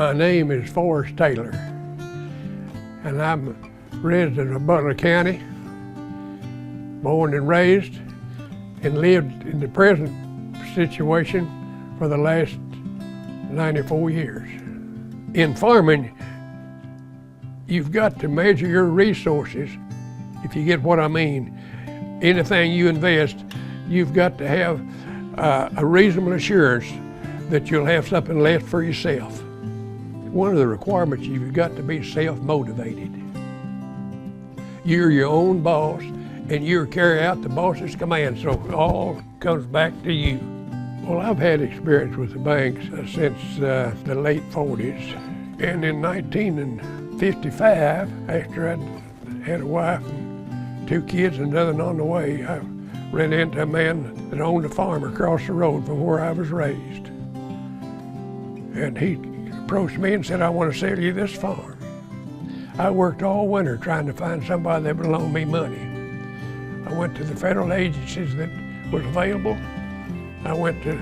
My name is Forrest Taylor, and I'm a resident of Butler County, born and raised, and lived in the present situation for the last 94 years. In farming, you've got to measure your resources, if you get what I mean. Anything you invest, you've got to have a reasonable assurance that you'll have something left for yourself. One of the requirements, you've got to be self-motivated. You're your own boss, and you carry out the boss's command, so it all comes back to you. Well, I've had experience with the banks since the late 40s. And in 1955, after I'd had a wife and 2 kids and nothing on the way, I ran into a man that owned a farm across the road from where I was raised. And he approached me and said, "I want to sell you this farm." I worked all winter trying to find somebody that would loan me money. I went to the federal agencies that was available. I went to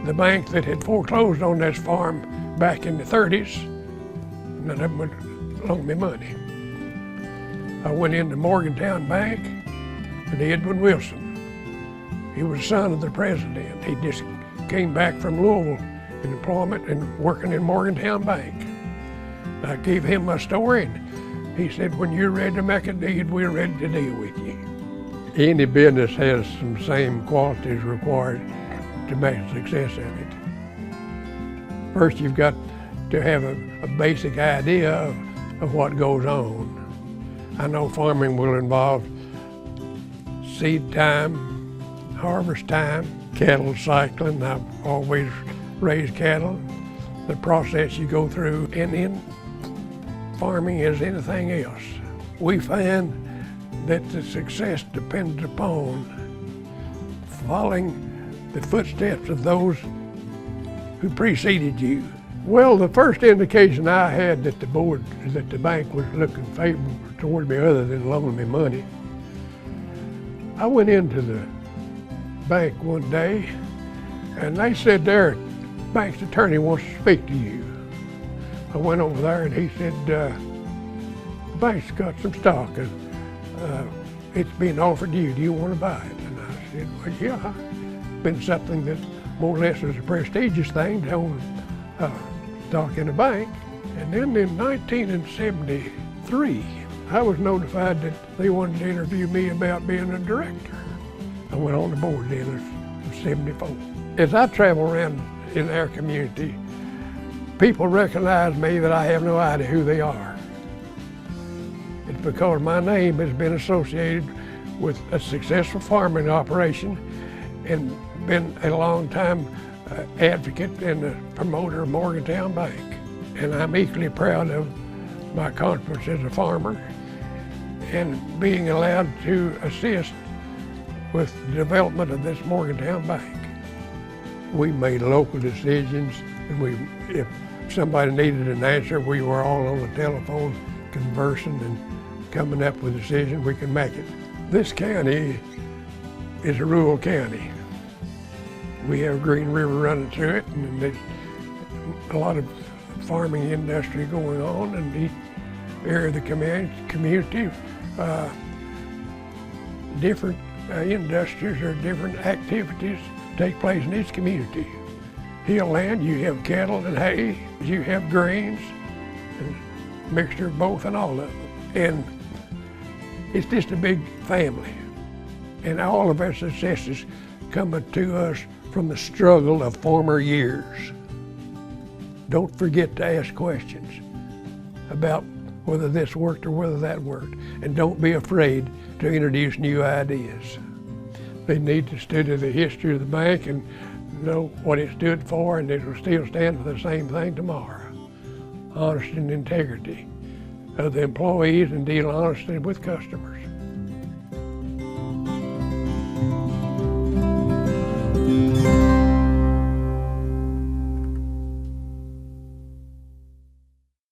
the bank that had foreclosed on this farm back in the 30s. None of them would loan me money. I went into Morgantown Bank and Edwin Wilson. He was the son of the president. He just came back from Louisville in employment and working in Morgantown Bank. I gave him my story, and he said, "When you're ready to make a deed, we're ready to deal with you." Any business has some same qualities required to make a success of it. First, you've got to have a basic idea of what goes on. I know farming will involve seed time, harvest time, cattle cycling. I've always raised cattle, the process you go through, and in farming as anything else. We find that the success depends upon following the footsteps of those who preceded you. Well, the first indication I had that the bank was looking favorable toward me other than loaning me money, I went into the bank one day and they said their bank's attorney wants to speak to you. I went over there and he said, the bank's got some stock and it's being offered to you. Do you want to buy it? And I said, well, yeah. It's been something that more or less is a prestigious thing to own stock in a bank. And then in 1973, I was notified that they wanted to interview me about being a director. I went on the board then in 74. As I travel around in our community, people recognize me that I have no idea who they are. It's because my name has been associated with a successful farming operation and been a long time advocate and a promoter of Morgantown Bank. And I'm equally proud of my accomplishments as a farmer and being allowed to assist with the development of this Morgantown Bank. We made local decisions, and if somebody needed an answer, we were all on the telephone conversing and coming up with a decision. We can make it. This county is a rural county. We have Green River running through it, and there's a lot of farming industry going on in each area of the community. Different industries or different activities take place in each community. Hill land, you have cattle and hay, you have grains, and a mixture of both and all of them. And it's just a big family. And all of our successes come to us from the struggle of former years. Don't forget to ask questions about whether this worked or whether that worked. And don't be afraid to introduce new ideas. They need to study the history of the bank and know what it stood for, and it will still stand for the same thing tomorrow. Honesty and integrity of the employees and deal honestly with customers.